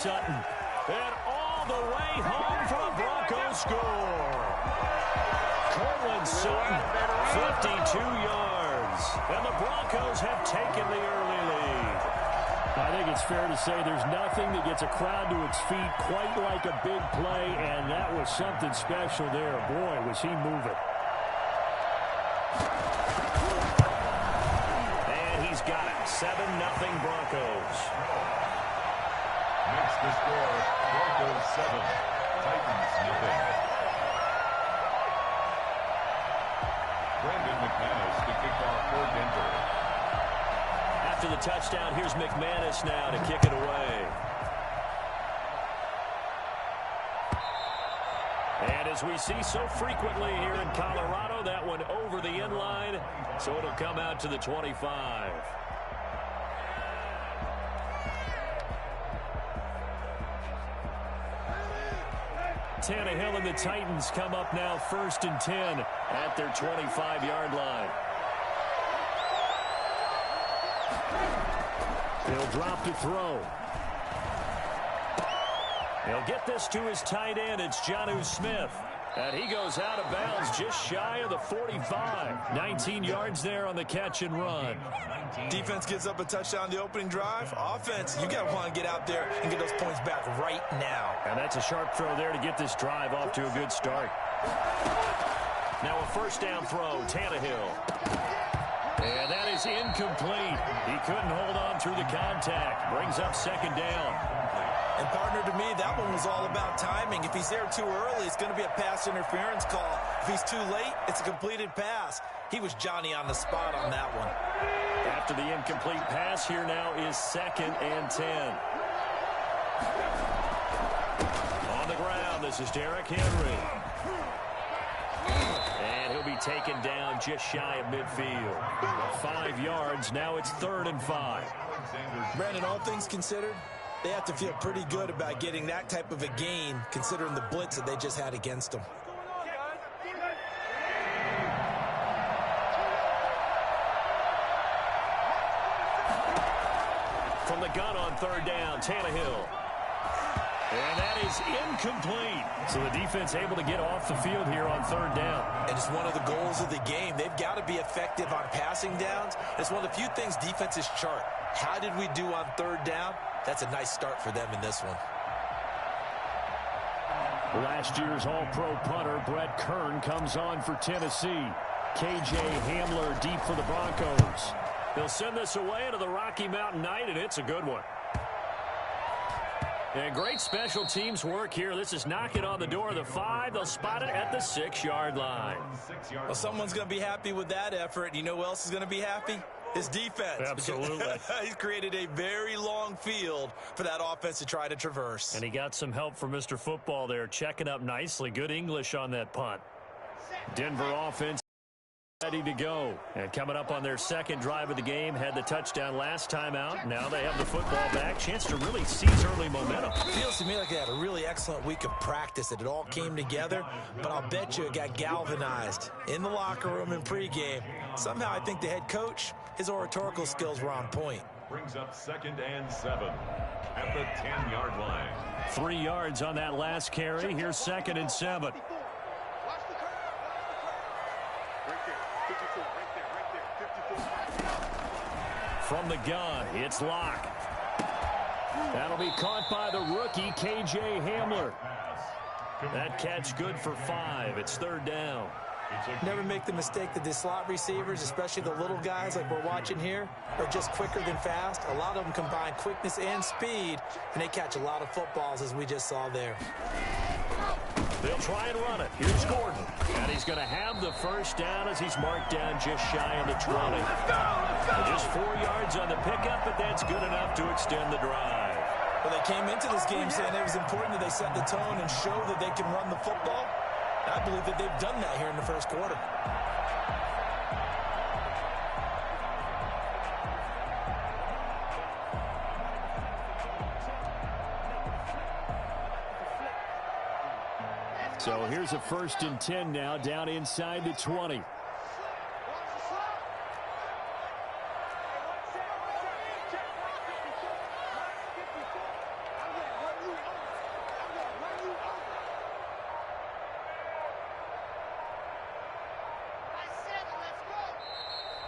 Sutton. And all the way home for a Broncos score. Cortland Sutton, 52 yards. And the Broncos have taken the early lead. I think it's fair to say there's nothing that gets a crowd to its feet quite like a big play, and that was something special there. Boy, was he moving. And he's got it. 7-0 Broncos. Makes the score Broncos 7, Titans 0. Brandon McManus to kick off for Denver. After the touchdown, here's McManus now to kick it away. And as we see so frequently here in Colorado, that one over the end line, so it'll come out to the 25. Tannehill and the Titans come up now 1st and 10 at their 25-yard line. He'll drop to throw. He'll get this to his tight end. It's Jonnu Smith. And he goes out of bounds just shy of the 45. 19 yards there on the catch and run. Defense gives up a touchdown the opening drive. Offense, you got to want to get out there and get those points back right now. And that's a sharp throw there to get this drive off to a good start. Now a first down throw, Tannehill. And that is incomplete. He couldn't hold on through the contact. Brings up 2nd down. And partner, to me, that one was all about timing. If he's there too early, it's going to be a pass interference call. If he's too late, it's a completed pass. He was Johnny on the spot on that one. After the incomplete pass, here now is 2nd and 10. On the ground, this is Derrick Henry. And he'll be taken down just shy of midfield. 5 yards, now it's 3rd and 5. Brandon, all things considered, they have to feel pretty good about getting that type of a gain, considering the blitz that they just had against them. From the gun on 3rd down, Tannehill. And that is incomplete. So the defense able to get off the field here on 3rd down. And it's one of the goals of the game. They've got to be effective on passing downs. It's one of the few things defenses chart. How did we do on 3rd down? That's a nice start for them in this one. Last year's All-Pro punter Brett Kern comes on for Tennessee. K.J. Hamler deep for the Broncos. They'll send this away into the Rocky Mountain Night, and it's a good one. And great special teams work here. This is knocking on the door of the 5. They'll spot it at the 6-yard line. Well, someone's going to be happy with that effort. You know who else is going to be happy? His defense. Absolutely. He's created a very long field for that offense to try to traverse. And he got some help from Mr. Football there, checking up nicely. Good English on that punt. Denver offense ready to go. And coming up on their 2nd drive of the game, had the touchdown last time out. Now they have the football back. Chance to really seize early momentum. Feels to me like they had a really excellent week of practice. It all came together, but I'll bet you it got galvanized in the locker room in pregame. Somehow I think the head coach, his oratorical skills were on point. Brings up 2nd and 7 at the 10-yard line. 3 yards on that last carry. Here's 2nd and 7. From the gun, it's Locke. That'll be caught by the rookie, K.J. Hamler. That catch good for 5. It's 3rd down. Never make the mistake that the slot receivers, especially the little guys like we're watching here, are just quicker than fast. A lot of them combine quickness and speed, and they catch a lot of footballs, as we just saw there. They'll try and run it. Here's Gordon. And he's going to have the first down as he's marked down just shy of the 20. Just 4 yards on the pickup, but that's good enough to extend the drive. Well, they came into this game saying it was important that they set the tone and show that they can run the football. I believe that they've done that here in the first quarter. So here's a 1st and 10 now, down inside the 20.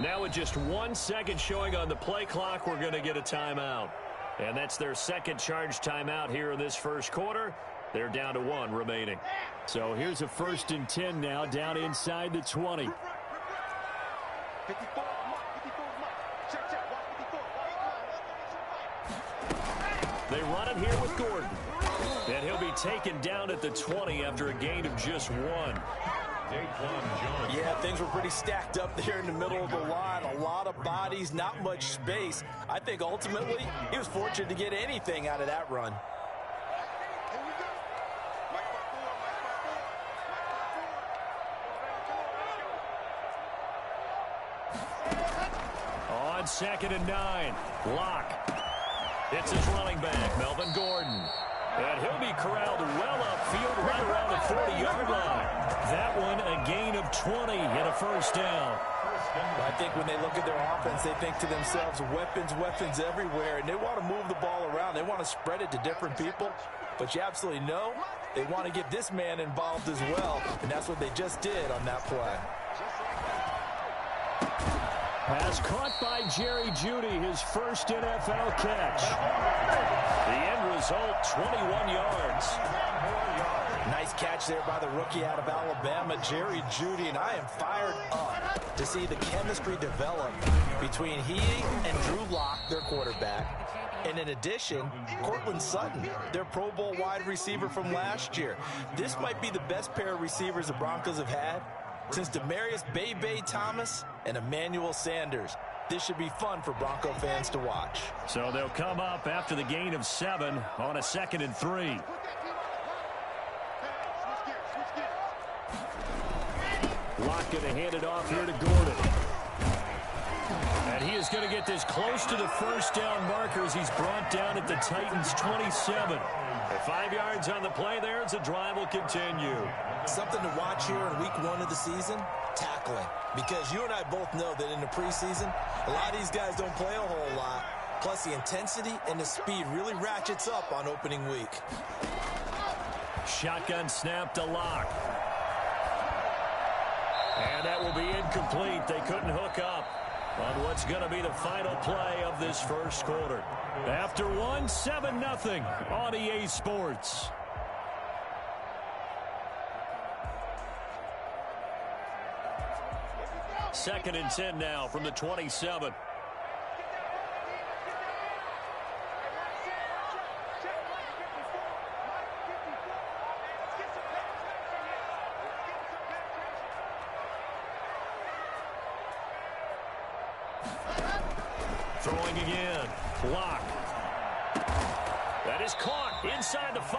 Now with just 1 second showing on the play clock, we're going to get a timeout. And that's their second charge timeout here in this first quarter. They're down to 1 remaining. So here's a 1st and 10 now, down inside the 20. They run it here with Gordon. And he'll be taken down at the 20 after a gain of just 1. Yeah, things were pretty stacked up there in the middle of the line. A lot of bodies, not much space. I think ultimately he was fortunate to get anything out of that run. On 2nd and 9, Locke. It's his running back, Melvin Gordon. And he'll be corralled well upfield right around the 40-yard line. That one a gain of 20 and a first down. I think when they look at their offense, they think to themselves, weapons everywhere, and they want to move the ball around. They want to spread it to different people. But you absolutely know they want to get this man involved as well, and that's what they just did on that play. Pass caught by Jerry Jeudy, his first NFL catch. The end result, 21 yards. Nice catch there by the rookie out of Alabama, Jerry Jeudy, and I am fired up to see the chemistry develop between he and Drew Lock, their quarterback. And in addition, Cortland Sutton, their Pro Bowl wide receiver from last year. This might be the best pair of receivers the Broncos have had since Demaryius Bebe Thomas and Emmanuel Sanders. This should be fun for Bronco fans to watch. So they'll come up after the gain of 7 on a 2nd and 3. Locke going to hand it off here to Gordon. And he is going to get this close to the first down markers. He's brought down at the Titans' 27. 5 yards on the play there as the drive will continue. Something to watch here in week 1 of the season, tackling. Because you and I both know that in the preseason, a lot of these guys don't play a whole lot. Plus the intensity and the speed really ratchets up on opening week. Shotgun snap to Locke. And that will be incomplete. They couldn't hook up on what's going to be the final play of this first quarter. After 1, 7-0 on EA Sports. Second and 10 now from the 27. Throwing again. Locke. That is caught inside the 5.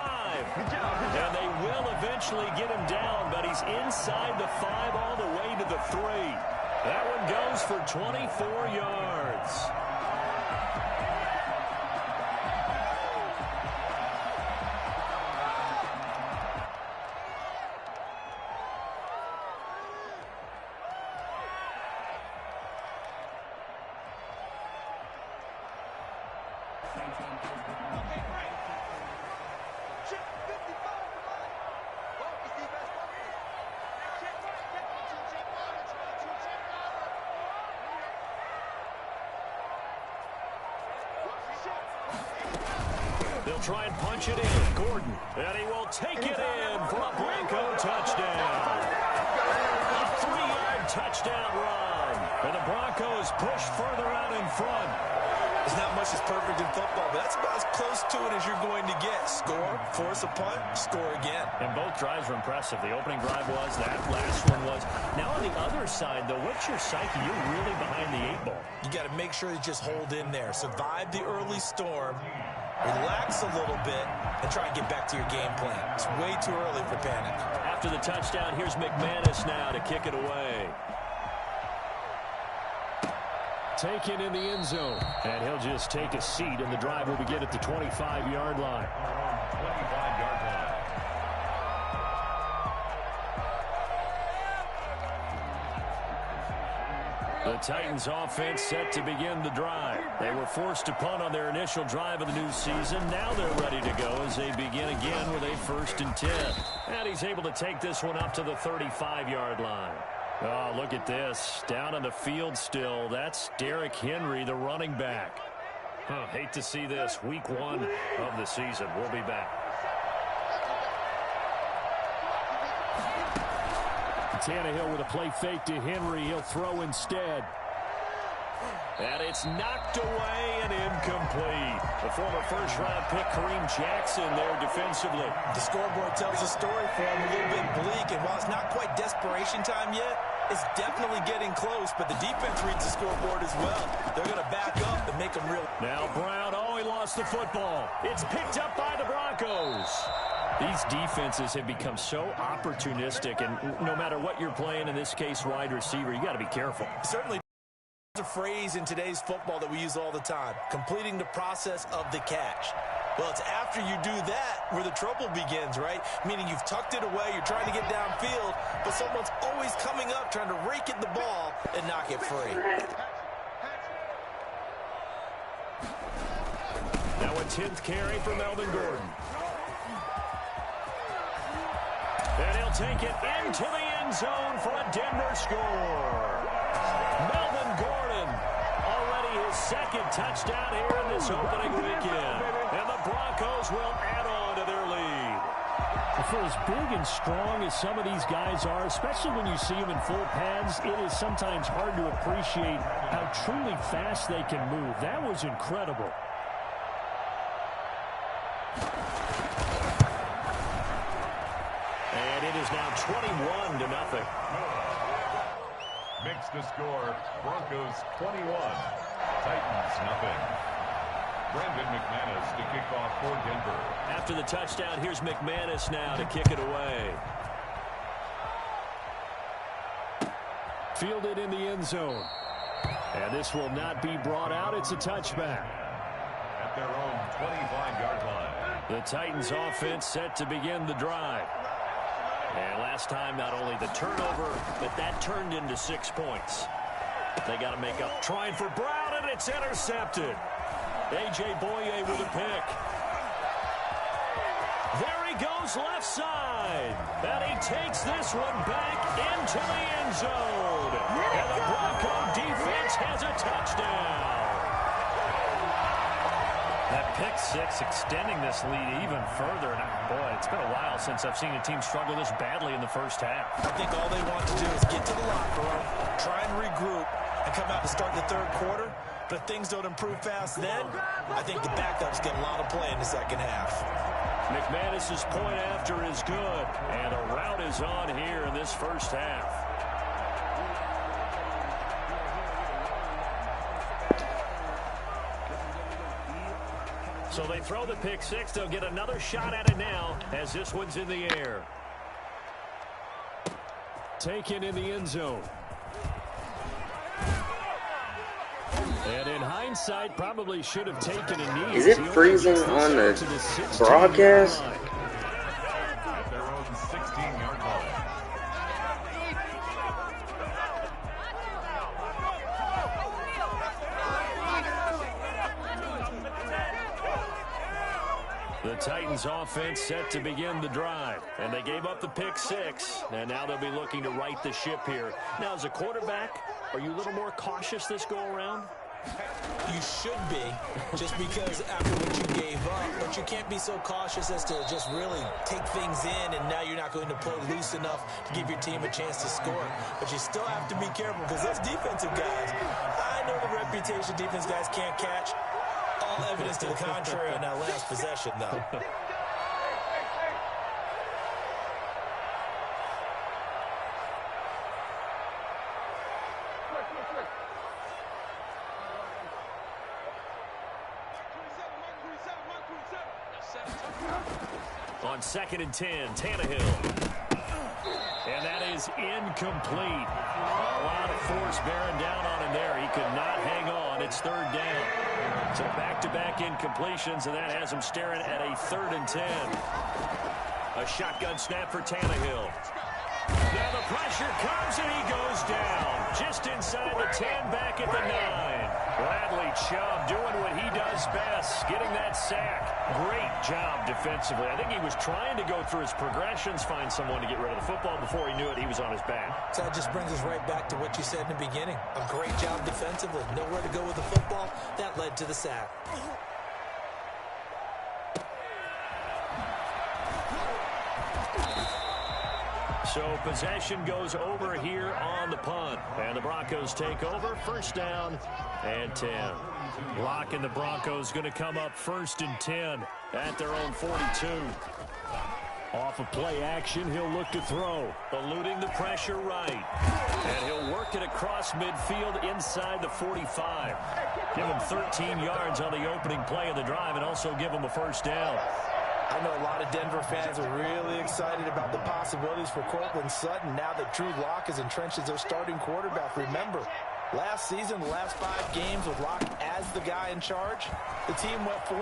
And they will eventually get him down, but he's inside the 5 all the way to the 3. That one goes for 24 yards. They'll try and punch it in. Gordon. And he will take it in for a Bronco touchdown. A 3-yard touchdown run. And the Broncos push further out in front. There's not much that's perfect in football, but that's about as close to it as you're going to get. Score, force a punt, score again. And both drives were impressive. The opening drive was, that last one was. Now on the other side, though, what's your psyche? You're really behind the 8 ball. You got to make sure you just hold in there. Survive the early storm, relax a little bit, and try and get back to your game plan. It's way too early for panic. After the touchdown, here's McManus now to kick it away. Taken in the end zone. And he'll just take a seat, and the drive will begin at the 25-yard line. 25-yard line. The Titans offense set to begin the drive. They were forced to punt on their initial drive of the new season. Now they're ready to go as they begin again with a 1st and 10. And he's able to take this one up to the 35-yard line. Oh, look at this. Down on the field still. That's Derrick Henry, the running back. Hate to see this. Week 1 of the season. We'll be back. Tannehill with a play fake to Henry. He'll throw instead. And it's knocked away and incomplete. The former first-round pick, Kareem Jackson, there defensively. The scoreboard tells a story for him, a little bit bleak, and while it's not quite desperation time yet, it's definitely getting close, but the defense reads the scoreboard as well. They're going to back up and make them real. Now Brown, he lost the football. It's picked up by the Broncos. These defenses have become so opportunistic, and no matter what you're playing, in this case, wide receiver, you got to be careful. Certainly. There's a phrase in today's football that we use all the time, completing the process of the catch. Well, it's after you do that where the trouble begins, right? Meaning you've tucked it away, you're trying to get downfield, but someone's always coming up trying to rake at the ball and knock it free. Now a 10th carry for Melvin Gordon. And he'll take it into the end zone for a Denver score. Melvin Gordon, already his second touchdown here in this opening weekend. And the Broncos will add on to their lead. For as big and strong as some of these guys are, especially when you see them in full pads, it is sometimes hard to appreciate how truly fast they can move. That was incredible. And it is now 21-0. Makes the score, Broncos 21, Titans nothing. Brandon McManus to kick off for Denver. After the touchdown, here's McManus now to kick it away. Fielded in the end zone. And this will not be brought out. It's a touchback. At their own 25-yard line. The Titans offense set to begin the drive. And last time, not only the turnover, but that turned into 6 points. They got to make up. Trying for Brown, and it's intercepted. A.J. Boye with a pick. There he goes left side. And he takes this one back into the end zone. And the Bronco defense has a touchdown. That pick six extending this lead even further. And boy, it's been a while since I've seen a team struggle this badly in the first half. I think all they want to do is get to the locker room, try and regroup, and come out and start the third quarter. But if things don't improve fast then, I think the backups get a lot of play in the second half. McManus's point after is good. And a rout is on here in this first half. So they throw the pick six. They'll get another shot at it now as this one's in the air. Taken in the end zone. And in hindsight, probably should have taken a knee. Is it freezing on the broadcast? At their own 16-yard line. The Titans offense set to begin the drive. And they gave up the pick six. And now they'll be looking to right the ship here. Now, as a quarterback, are you a little more cautious this go around? You should be, just because after what you gave up, but you can't be so cautious as to just really take things in, and now you're not going to play loose enough to give your team a chance to score. But you still have to be careful because those defensive guys, I know the reputation defense guys can't catch. All evidence to the contrary on that last possession, though. On 2nd and 10, Tannehill. And that is incomplete. A lot of force bearing down on him there. He could not hang on. It's 3rd down. So back-to-back incompletions, and that has him staring at a 3rd and 10. A shotgun snap for Tannehill. Now the pressure comes, and he goes down. Just inside the 10, back at the 9. Bradley Chubb doing what he does best, getting that sack. Great job defensively. I think he was trying to go through his progressions, find someone to get rid of the football. Before he knew it, he was on his back. So that just brings us right back to what you said in the beginning. A great job defensively. Nowhere to go with the football. That led to the sack. So possession goes over here on the punt. And the Broncos take over. First down and 10. Locke and the Broncos going to come up 1st and 10 at their own 42. Off of play action, he'll look to throw. Eluding the pressure right. And he'll work it across midfield inside the 45. Give him 13 yards on the opening play of the drive and also give him a first down. I know a lot of Denver fans are really excited about the possibilities for Courtland Sutton now that Drew Lock is entrenched as their starting quarterback. Remember, last season, the last 5 games with Lock as the guy in charge, the team went 4-1.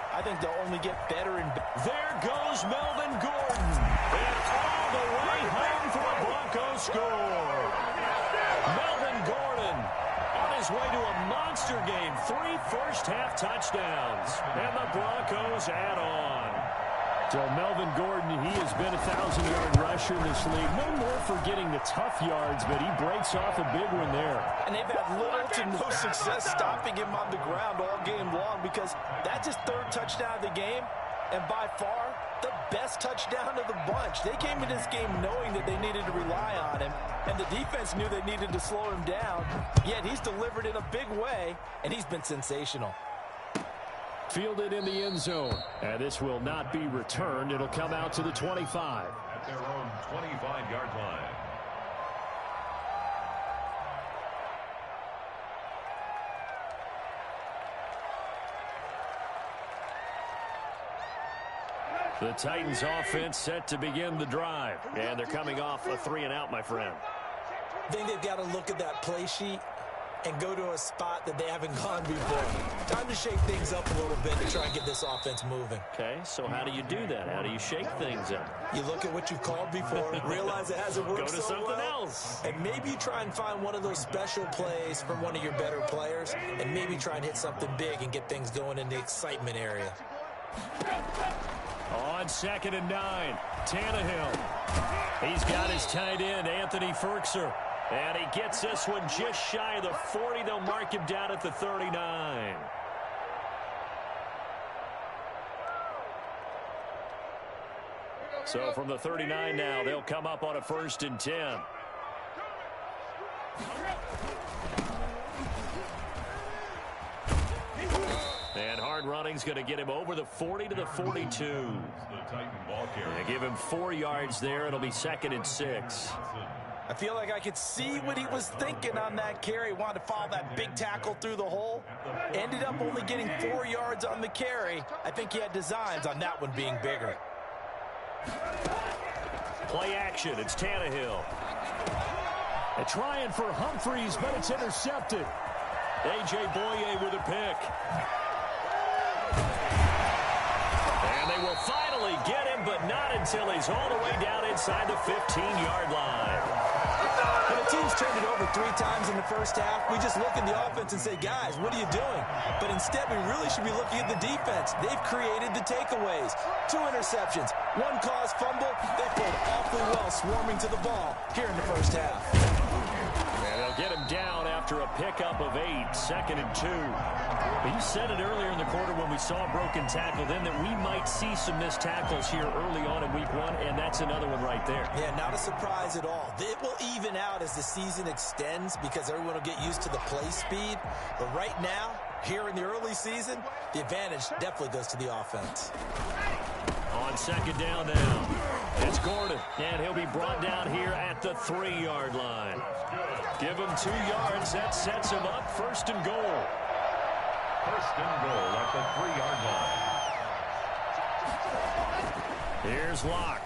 I think they'll only get better and better. There goes Melvin Gordon. And all the way home for a Broncos score. Melvin Gordon on his way to a monster game. 3 first-half touchdowns. And the Broncos add on. So Melvin Gordon, he has been a 1,000-yard rusher in this league. No more for getting the tough yards, but he breaks off a big one there. And they've had little to no success stopping him on the ground all game long because that's his 3rd touchdown of the game, and by far the best touchdown of the bunch. They came in this game knowing that they needed to rely on him, and the defense knew they needed to slow him down, yet he's delivered in a big way, and he's been sensational. Fielded in the end zone. And this will not be returned. It'll come out to the 25. At their own 25-yard line. The Titans offense set to begin the drive. And they're coming off a 3-and-out, my friend. I think they've got to look at that play sheet and go to a spot that they haven't gone before. Time to shake things up a little bit to try and get this offense moving. Okay, so how do you do that? How do you shake things up? You look at what you've called before, realize it hasn't worked Go to so something well, else. and maybe try and find one of those special plays from one of your better players, and maybe try and hit something big and get things going in the excitement area. On 2nd and 9, Tannehill. He's got his tight end, Anthony Ferkser. And he gets this one just shy of the 40. They'll mark him down at the 39. So from the 39 now, they'll come up on a 1st and 10. And hard running's going to get him over the 40 to the 42. The Titan ball carrier. They give him 4 yards there. It'll be 2nd and 6. I feel like I could see what he was thinking on that carry. Wanted to follow that big tackle through the hole. Ended up only getting 4 yards on the carry. I think he had designs on that one being bigger. Play action. It's Tannehill. They're trying for Humphreys, but it's intercepted. A.J. Boye with a pick. And they will finally get him, but not until he's all the way down inside the 15-yard line. When the team's turned it over 3 times in the first half, we just look at the offense and say, guys, what are you doing? But instead, we really should be looking at the defense. They've created the takeaways. 2 interceptions, 1 caused fumble. They played awfully well swarming to the ball here in the first half. And they'll get him down after a pickup of 8, 2nd and 2. You said it earlier in the quarter when we saw a broken tackle then that we might see some missed tackles here early on in week 1, and that's another one right there. Yeah, not a surprise at all. It will even out as the season extends because everyone will get used to the play speed. But right now, here in the early season, the advantage definitely goes to the offense. On 2nd down now, it's Gordon, and he'll be brought down here at the 3-yard line. Give him 2 yards. That sets him up 1st and goal. 1st and goal at the 3-yard line. Here's Locke.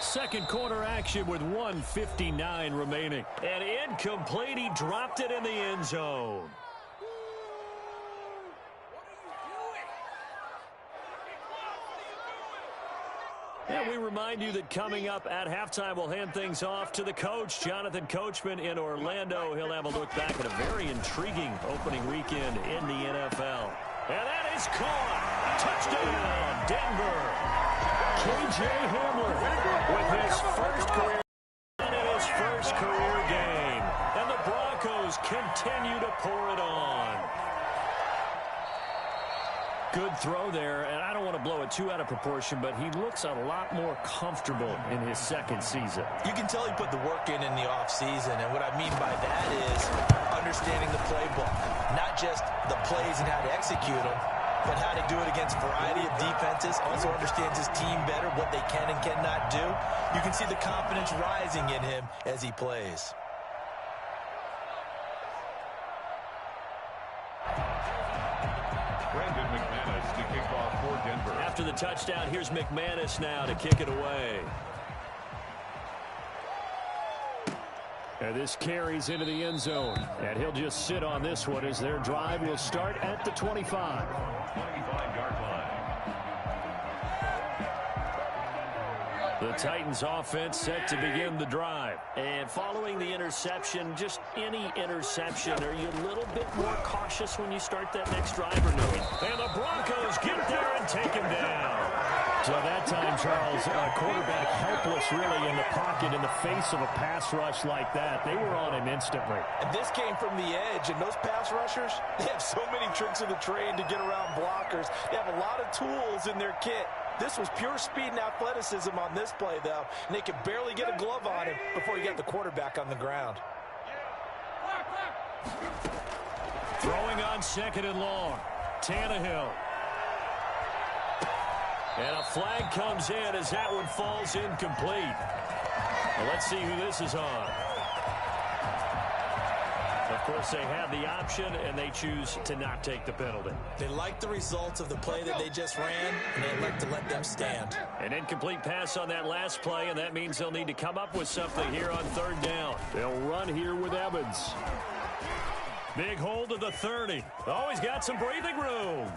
Second quarter action with 1:59 remaining. And incomplete. He dropped it in the end zone. And we remind you that coming up at halftime, we'll hand things off to the coach, Jonathan Coachman in Orlando. He'll have a look back at a very intriguing opening weekend in the NFL. And that is caught. Touchdown, Denver. K.J. Hamler with his first career and in his first career game. And the Broncos continue to pour it on. Good throw there, and I don't want to blow it too out of proportion, but he looks a lot more comfortable in his second season. You can tell he put the work in the offseason, and what I mean by that is understanding the playbook. Not just the plays and how to execute them, but how to do it against a variety of defenses. Also understands his team better, what they can and cannot do. You can see the confidence rising in him as he plays. McManus to kick off for Denver. After the touchdown, here's McManus now to kick it away. And this carries into the end zone. And he'll just sit on this one as their drive will start at the 25. 25-yard line. The Titans offense set to begin the drive. And following the interception, just any interception, are you a little bit more cautious when you start that next drive or no? And the Broncos get there and take him down. So that time, Charles, quarterback helpless really in the pocket in the face of a pass rush like that. They were on him instantly. And this came from the edge, and those pass rushers, they have so many tricks of the trade to get around blockers. They have a lot of tools in their kit. This was pure speed and athleticism on this play, though, and they could barely get a glove on him before he got the quarterback on the ground. Throwing on second and long. Tannehill. And a flag comes in as that one falls incomplete. Well, let's see who this is on. Of course, they have the option, and they choose to not take the penalty. They like the results of the play that they just ran, and they'd like to let them stand. An incomplete pass on that last play, and that means they'll need to come up with something here on third down. They'll run here with Evans. Big hold of the 30. Oh, he's got some breathing room.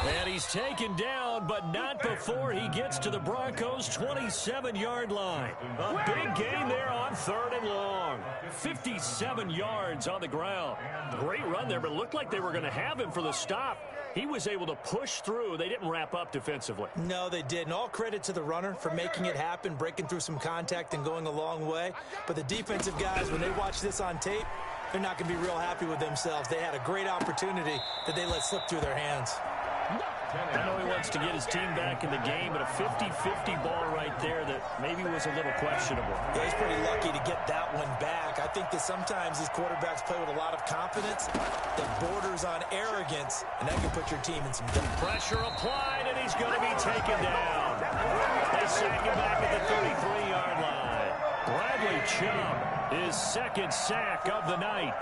And he's taken down, but not before he gets to the Broncos' 27-yard line. A big gain there on third and long. 57 yards on the ground. Great run there, but it looked like they were going to have him for the stop. He was able to push through. They didn't wrap up defensively. No, they didn't. All credit to the runner for making it happen, breaking through some contact and going a long way. But the defensive guys, when they watch this on tape, they're not going to be real happy with themselves. They had a great opportunity that they let slip through their hands. I know he wants to get his team back in the game, but a 50-50 ball right there that maybe was a little questionable. Yeah, he's pretty lucky to get that one back. I think that sometimes these quarterbacks play with a lot of confidence that borders on arrogance, and that can put your team in some doubt. Pressure applied, and he's going to be taken down. They sack him back at the 33-yard line. Bradley Chubb, his second sack of the night.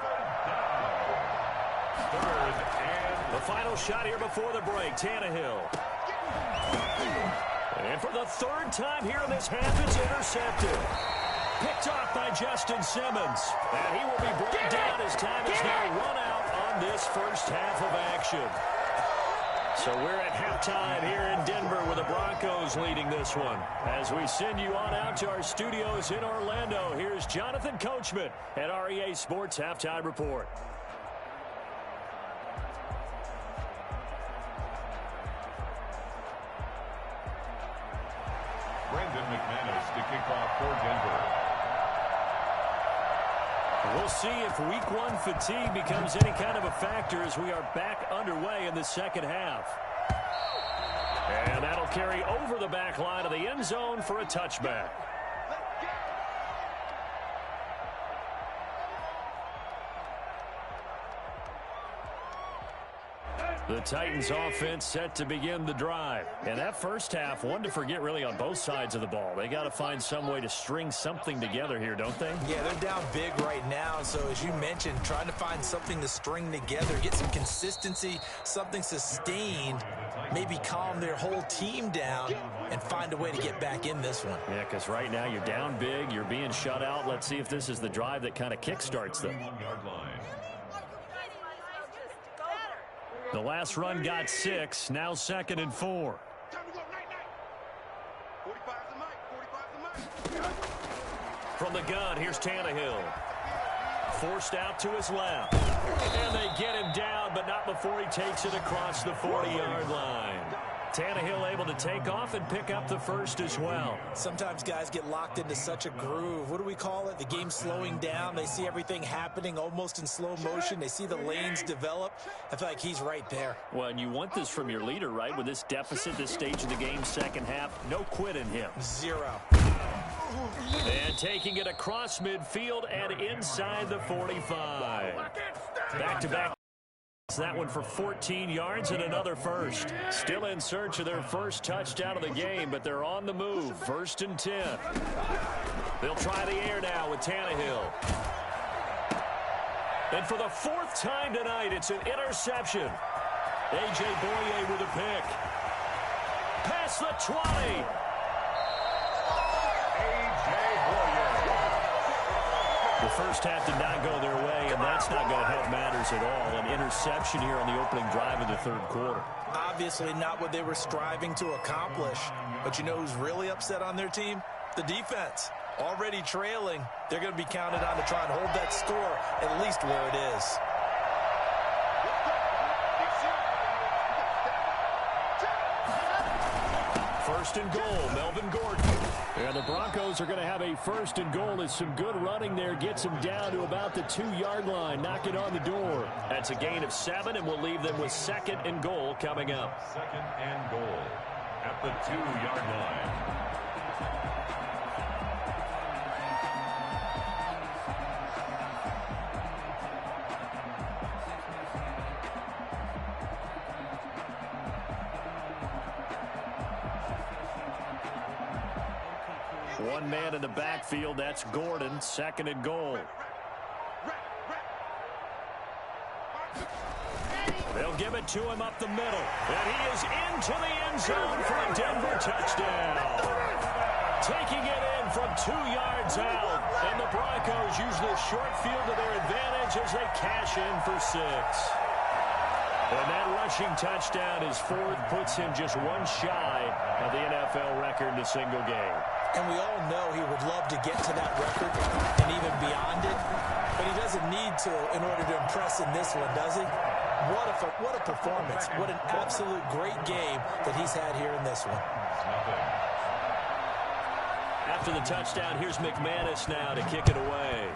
Third and the final shot here before the break, Tannehill. And for the third time here in this half, it's intercepted. Picked off by Justin Simmons. And he will be brought down as time is now run out on this first half of action. So we're at halftime here in Denver with the Broncos leading this one. As we send you on out to our studios in Orlando, here's Jonathan Coachman at REA Sports Halftime Report. McManus to kick off for Denver. We'll see if week one fatigue becomes any kind of a factor as we are back underway in the second half. And that'll carry over the back line of the end zone for a touchback. The Titans offense set to begin the drive. And that first half, one to forget really on both sides of the ball. They got to find some way to string something together here, don't they? Yeah, they're down big right now. So as you mentioned, trying to find something to string together, get some consistency, something sustained, maybe calm their whole team down and find a way to get back in this one. Yeah, because right now you're down big, you're being shut out. Let's see if this is the drive that kind of kickstarts them. The last run got 6, now 2nd and 4. From the gun, here's Tannehill. Forced out to his left. And they get him down, but not before he takes it across the 40-yard line. Tannehill able to take off and pick up the first as well. Sometimes guys get locked into such a groove. What do we call it? The game slowing down. They see everything happening almost in slow motion. They see the lanes develop. I feel like he's right there. Well, and you want this from your leader, right? With this deficit, this stage of the game, second half, no quit in him. Zero. And taking it across midfield and inside the 45. Back-to-back. That one for 14 yards and another first. Still in search of their first touchdown of the game, but they're on the move. 1st and 10. They'll try the air now with Tannehill. And for the 4th time tonight, it's an interception. A.J. Boye with a pick. Past the 20. The first half did not go their way, and that's not going to help matters at all. An interception here on the opening drive of the 3rd quarter. Obviously not what they were striving to accomplish. But you know who's really upset on their team? The defense. Already trailing. They're going to be counted on to try and hold that score at least where it is. First and goal, Melvin Gordon. And the Broncos are going to have a 1st and goal as some good running there gets them down to about the 2-yard line. Knock it on the door. That's a gain of 7, and we'll leave them with 2nd and goal coming up. 2nd and goal at the 2-yard line. One man in the backfield, that's Gordon, 2nd and goal. They'll give it to him up the middle, and he is into the end zone for a Denver touchdown. Taking it in from 2 yards out, and the Broncos use this short field to their advantage as they cash in for 6. And that rushing touchdown, his 4th, puts him just one shy of the NFL record in a single game. And we all know he would love to get to that record and even beyond it. But he doesn't need to in order to impress in this one, does he? What a performance. What an absolute great game that he's had here in this one. After the touchdown, here's McManus now to kick it away.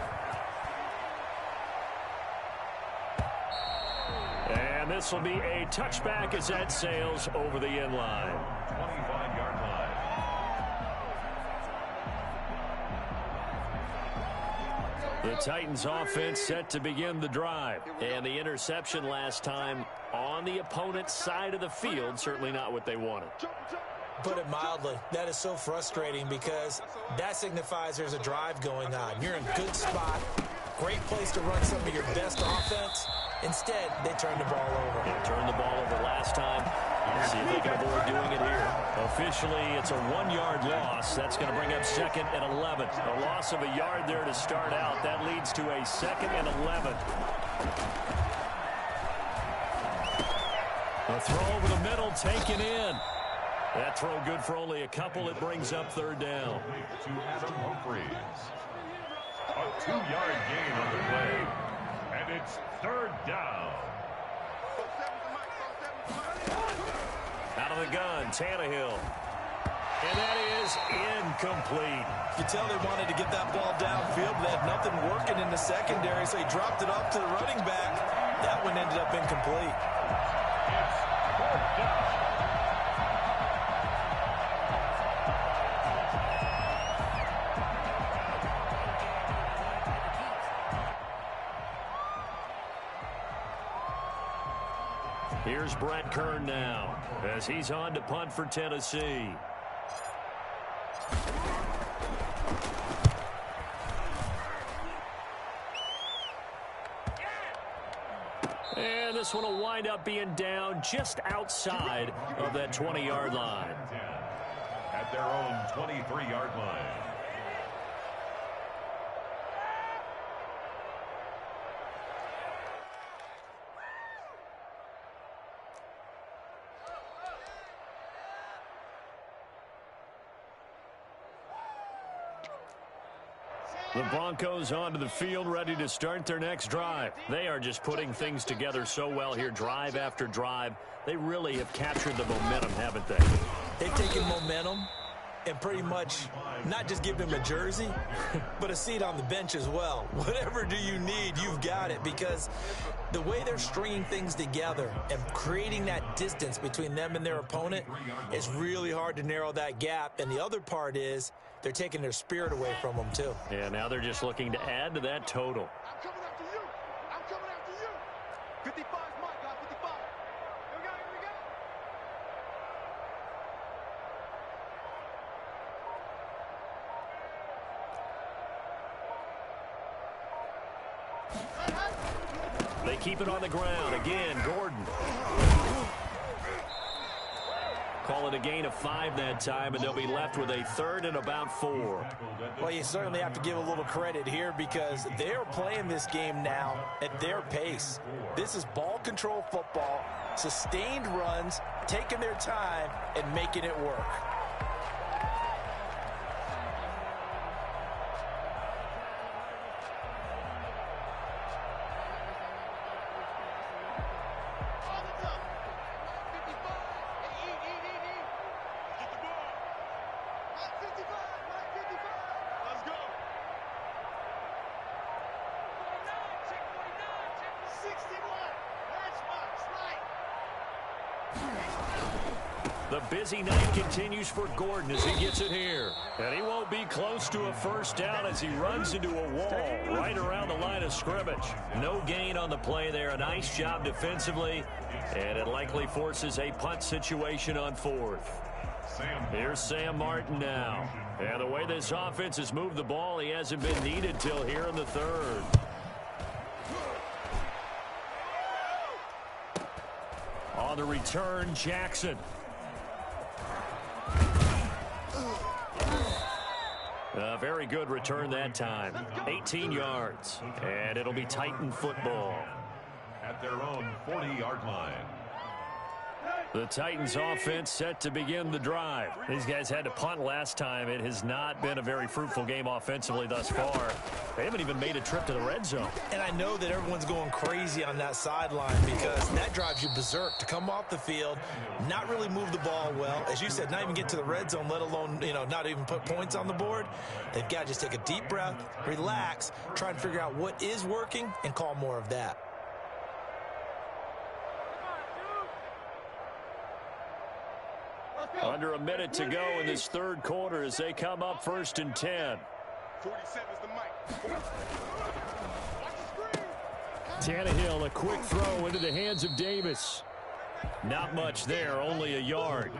And this will be a touchback as that sails over the end line. 25-yard line. The Titans offense set to begin the drive. And the interception last time on the opponent's side of the field, certainly not what they wanted. Put it mildly, that is so frustrating because that signifies there's a drive going on. You're in a good spot, great place to run some of your best offense. Instead, they turned the ball over. They turned the ball over last time. Let's see if they can avoid doing it here. Officially, it's a 1-yard loss. That's going to bring up 2nd and 11. A loss of a yard there to start out. That leads to a 2nd and 11. A throw over the middle, taken in. That throw good for only a couple. It brings up 3rd down. To Adam Humphries. A 2-yard gain on the play. And it's 3rd down. Out of the gun, Tannehill. And that is incomplete. You tell they wanted to get that ball downfield, but they had nothing working in the secondary, so he dropped it off to the running back. That one ended up incomplete. It's 4th down. Here's Brett Kern now as he's on to punt for Tennessee. And this one will wind up being down just outside of that 20-yard line. At their own 23-yard line. The Broncos onto the field, ready to start their next drive. They are just putting things together so well here, drive after drive. They really have captured the momentum, haven't they? They've taken momentum and pretty much not just give them a jersey, but a seat on the bench as well. Whatever do you need, you've got it, because the way they're stringing things together and creating that distance between them and their opponent is really hard to narrow that gap. And the other part is they're taking their spirit away from them, too. Yeah, now they're just looking to add to that total. I'm coming after you. I'm coming after you. 55 is my guy, 55. Here we go, here we go. They keep it on the ground. Again, Gordon. Call it a gain of 5 that time, and they'll be left with a third and about 4. Well, you certainly have to give a little credit here because they're playing this game now at their pace. This is ball control football, sustained runs, taking their time, and making it work. The busy night continues for Gordon as he gets it here. And he won't be close to a first down as he runs into a wall right around the line of scrimmage. No gain on the play there. A nice job defensively. And it likely forces a punt situation on 4th. Here's Sam Martin now. And the way this offense has moved the ball, he hasn't been needed till here in the 3rd. On the return, Jackson. A very good return that time. 18 yards. And it'll be Titan football. At their own 40-yard line. The Titans offense set to begin the drive. These guys had to punt last time. It has not been a very fruitful game offensively thus far. They haven't even made a trip to the red zone. And I know that everyone's going crazy on that sideline because that drives you berserk to come off the field, not really move the ball well. As you said, not even get to the red zone, let alone, not even put points on the board. They've got to just take a deep breath, relax, try and figure out what is working and call more of that. Under a minute to go in this 3rd quarter as they come up 1st and 10. 47 is the mic. Tannehill, a quick throw into the hands of Davis. Not much there, only a yard.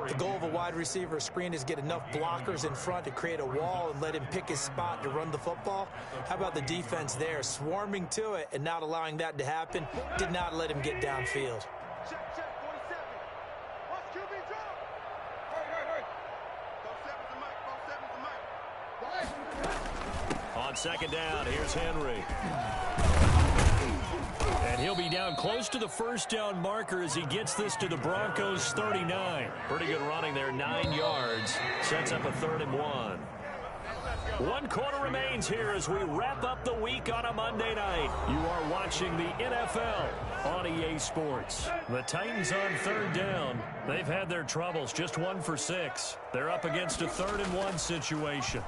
The goal of a wide receiver screen is get enough blockers in front to create a wall and let him pick his spot to run the football. How about the defense there, swarming to it and not allowing that to happen? Did not let him get downfield. Check, 47. Watch QB drop. Hurry. 47's the mic. 47's the mic. On 2nd down, here's Henry. And he'll be down close to the first down marker as he gets this to the Broncos 39. Pretty good running there, 9 yards. Sets up a 3rd and 1. 1 quarter remains here as we wrap up the week on a Monday night. You are watching the NFL on EA Sports. The Titans on 3rd down. They've had their troubles, just 1 for 6. They're up against a 3rd and 1 situation.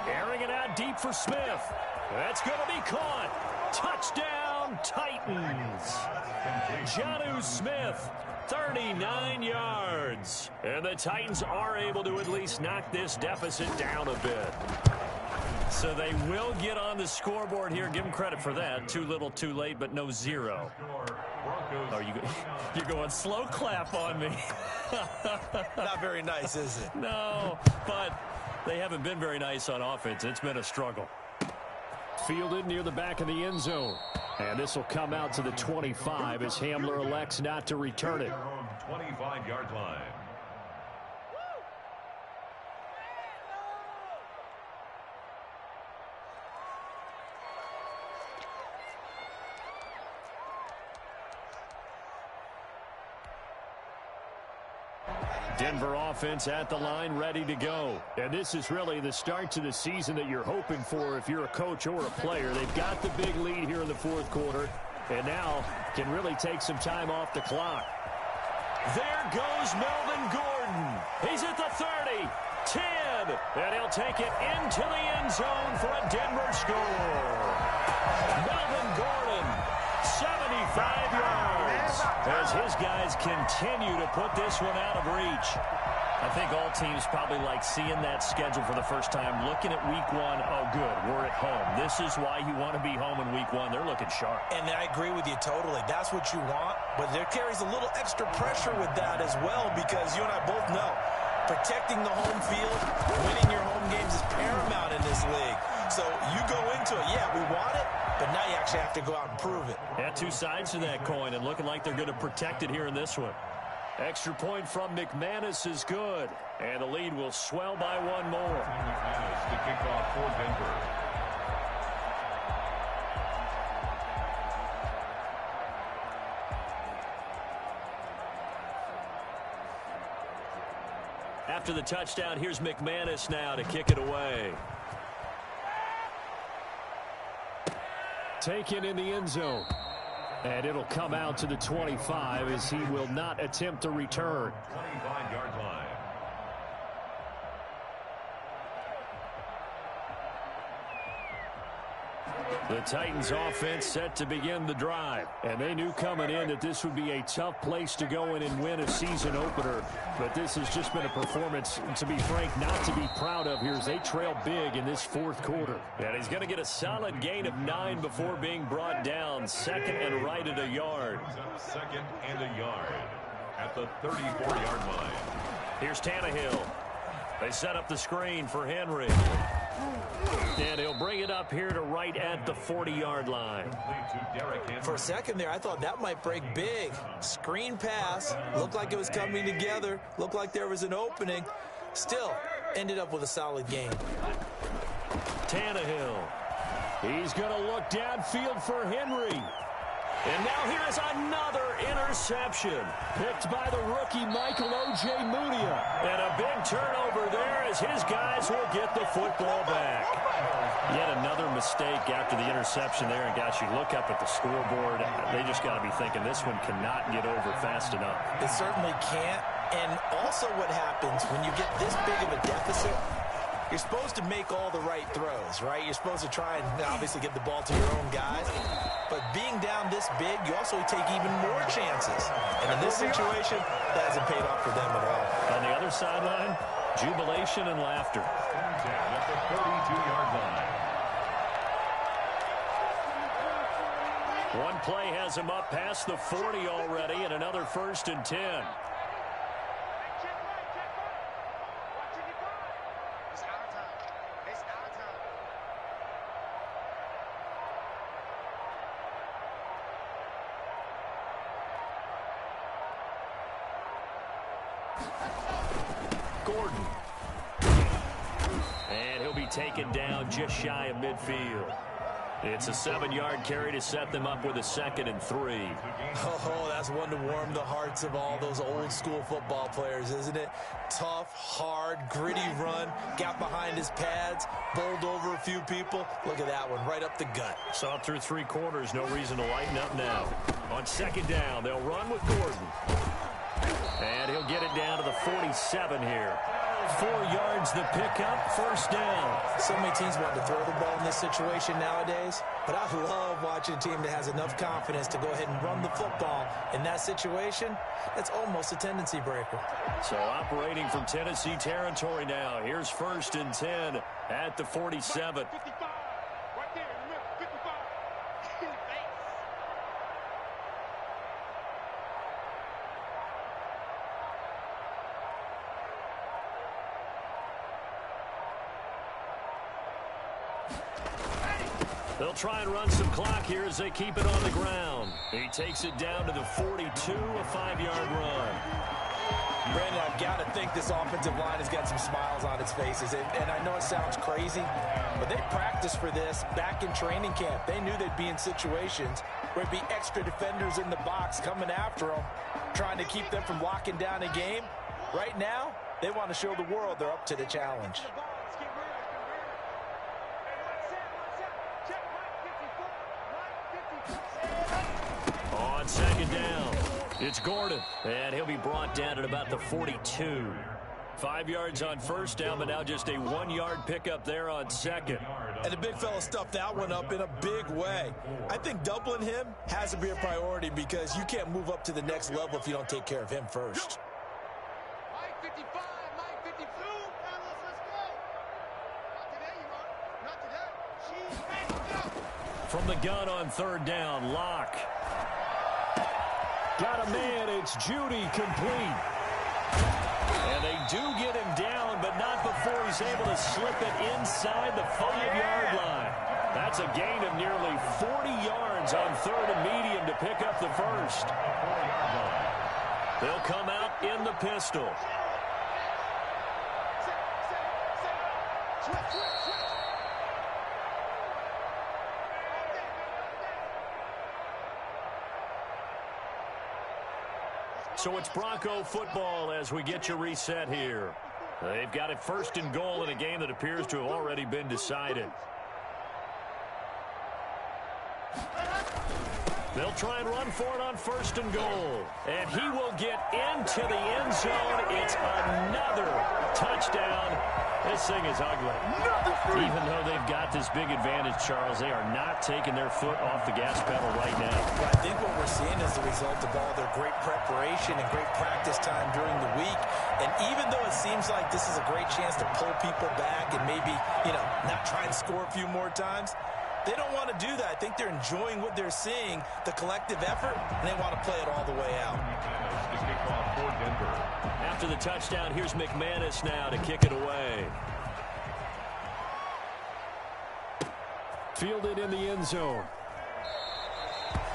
Airing it out deep for Smith. That's going to be caught. Touchdown, Titans. Jonnu Smith, 39 yards. And the Titans are able to at least knock this deficit down a bit. So they will get on the scoreboard here. Give them credit for that. Too little, too late, but no 0. Oh, you're going slow clap on me. Not very nice, is it? No, but they haven't been very nice on offense. It's been a struggle. Fielded near the back of the end zone. And this will come out to the 25 as Hamler elects not to return it. 25-yard line. Denver offense at the line, ready to go. And this is really the start to the season that you're hoping for if you're a coach or a player. They've got the big lead here in the fourth quarter, and now can really take some time off the clock. There goes Melvin Gordon. He's at the 30, 10, and he'll take it into the end zone for a Denver score. Melvin Gordon, 75 yards, as his guys continue to put this one out of reach. I think all teams probably like seeing that schedule for the first time, looking at week one. Oh, good, we're at home. This is why you want to be home in week one. They're looking sharp. And I agree with you totally. That's what you want, but there carries a little extra pressure with that as well, because you and I both know protecting the home field, winning your home games is paramount in this league. So you go into it, yeah, we want it, but now you actually have to go out and prove it. Yeah, two sides to that coin, and looking like they're going to protect it here in this one. Extra point from McManus is good, and the lead will swell by one more. McManus to kick off for Denver. After the touchdown, here's McManus now to kick it away. Taken in the end zone. And it'll come out to the 25 as he will not attempt to return. 25-yard line. The Titans offense set to begin the drive. And they knew coming in that this would be a tough place to go in and win a season opener. But this has just been a performance, to be frank, not to be proud of here as they trail big in this fourth quarter. And he's going to get a solid gain of 9 before being brought down. Second and right at a yard. Second and a yard at the 34-yard line. Here's Tannehill. They set up the screen for Henry. And he'll bring it up here to right at the 40-yard line. For a second there, I thought that might break big. Screen pass. Looked like it was coming together. Looked like there was an opening. Still, ended up with a solid game. Tannehill. He's going to look downfield for Henry. And now here is another interception. Picked by the rookie Michael O.J. Mudia. And a big turnover there as his guys will get the football back. Yet another mistake after the interception there. And, guys, you look up at the scoreboard. They just got to be thinking this one cannot get over fast enough. It certainly can't. And also what happens when you get this big of a deficit, you're supposed to make all the right throws, right? You're supposed to try and obviously get the ball to your own guys. But being down this big, you also take even more chances. And in this situation, that hasn't paid off for them at all. On the other sideline, jubilation and laughter. At the 32-yard line. One play has him up past the 40 already, and another 1st and 10. Gordon. And he'll be taken down just shy of midfield. It's a 7-yard carry to set them up with a 2nd and 3. Oh, that's one to warm the hearts of all those old school football players, isn't it? Tough, hard, gritty run, got behind his pads, bowled over a few people. Look at that one, right up the gut. Saw it through 3 quarters, no reason to lighten up now. On 2nd down, they'll run with Gordon. And he'll get it down to the 47 here. 4 yards the pickup, 1st down. So many teams want to throw the ball in this situation nowadays, but I love watching a team that has enough confidence to go ahead and run the football. In that situation, that's almost a tendency breaker. So operating from Tennessee territory now. Here's 1st and 10 at the 47. 55. Right there, remember, 55. They'll try and run some clock here as they keep it on the ground. He takes it down to the 42, a 5-yard run. Brandon, I've got to think this offensive line has got some smiles on its faces. And I know it sounds crazy, but they practiced for this back in training camp. They knew they'd be in situations where it'd be extra defenders in the box coming after them, trying to keep them from locking down a game. Right now, they want to show the world they're up to the challenge. On second down, it's Gordon, and he'll be brought down at about the 42. 5 yards on first down, but now just a 1-yard pickup there on second. And the big fella stuffed that one up in a big way. I think doubling him has to be a priority because you can't move up to the next level if you don't take care of him first. Mike 55, Mike 52. Fellas, let's go. Not today, you know. Not today. Let's go. From the gun on third down, Locke. Got a man, it's Judy, complete. And they do get him down, but not before he's able to slip it inside the 5-yard line. That's a gain of nearly 40 yards on third and medium to pick up the first. They'll come out in the pistol. So it's Bronco football as we get you reset here. They've got it first and goal in a game that appears to have already been decided. They'll try and run for it on first and goal. And he will get into the end zone. It's another touchdown. This thing is ugly. Even though they've got this big advantage, Charles, they are not taking their foot off the gas pedal right now. Well, I think what we're seeing is the result of all their great preparation and great practice time during the week. And even though it seems like this is a great chance to pull people back and maybe, not try and score a few more times, they don't want to do that. I think they're enjoying what they're seeing, the collective effort, and they want to play it all the way out. After the touchdown, here's McManus now to kick it away. Fielded in the end zone.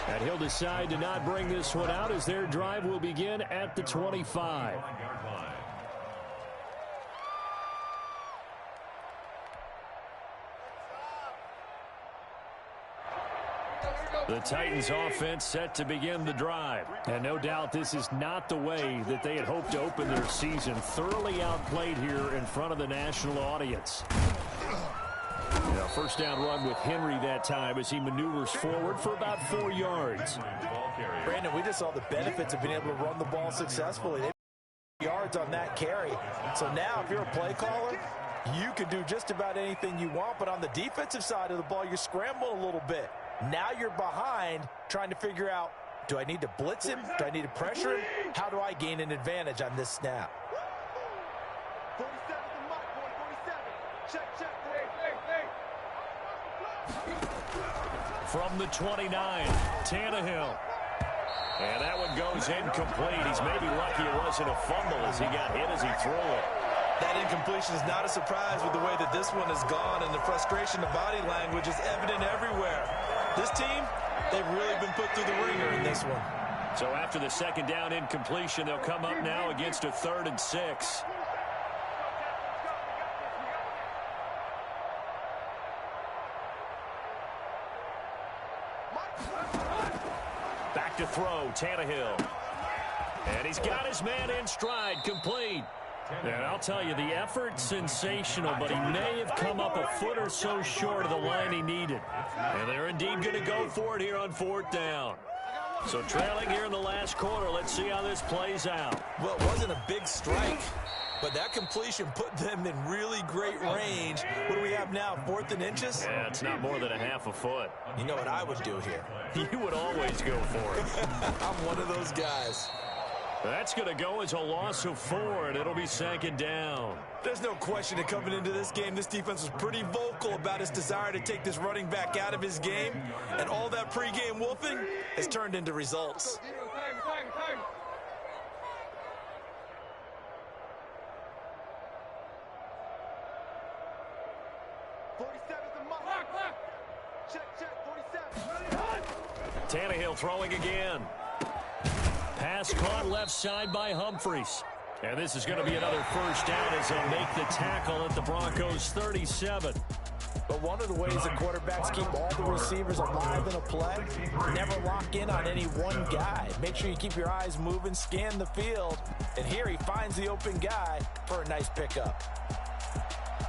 And he'll decide to not bring this one out as their drive will begin at the 25. The Titans offense set to begin the drive. And no doubt this is not the way that they had hoped to open their season. Thoroughly outplayed here in front of the national audience. First down run with Henry that time as he maneuvers forward for about 4 yards. Brandon, we just saw the benefits of being able to run the ball successfully. They yards on that carry. So now if you're a play caller, you can do just about anything you want. But on the defensive side of the ball, you scramble a little bit. Now you're behind trying to figure out, do I need to blitz him? Do I need to pressure him? How do I gain an advantage on this snap? 47 to Mike, boy, 47. Check, check, From the 29, Tannehill. And that one goes incomplete. He's maybe lucky it wasn't a fumble as he got hit as he threw it. That incompletion is not a surprise with the way that this one has gone, and the frustration of body language is evident everywhere. This team, they've really been put through the ringer in this one. So after the second down incompletion, they'll come up now against a 3rd and 6. Back to throw, Tannehill. And he's got his man in stride, complete. And I'll tell you, the effort's sensational, but he may have come up a foot or so short of the line he needed. And they're indeed going to go for it here on 4th down. So trailing here in the last quarter, let's see how this plays out. Well, it wasn't a big strike, but that completion put them in really great range. What do we have now, 4th and inches? Yeah, it's not more than a half a foot. You know what I would do here? You would always go for it. I'm one of those guys. That's going to go as a loss of 4, and it'll be 2nd down. There's no question that coming into this game, this defense was pretty vocal about its desire to take this running back out of his game, and all that pregame wolfing has turned into results. Tannehill throwing again. Pass caught left side by Humphries. And this is going to be another first down as they'll make the tackle at the Broncos' 37. But one of the ways the quarterbacks keep all the receivers alive in a play, never lock in on any one guy. Make sure you keep your eyes moving, scan the field. And here he finds the open guy for a nice pickup.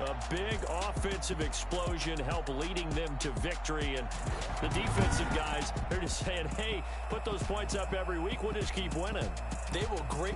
A big offensive explosion helped leading them to victory. And the defensive guys, they're just saying, hey, put those points up every week. We'll just keep winning. They will great.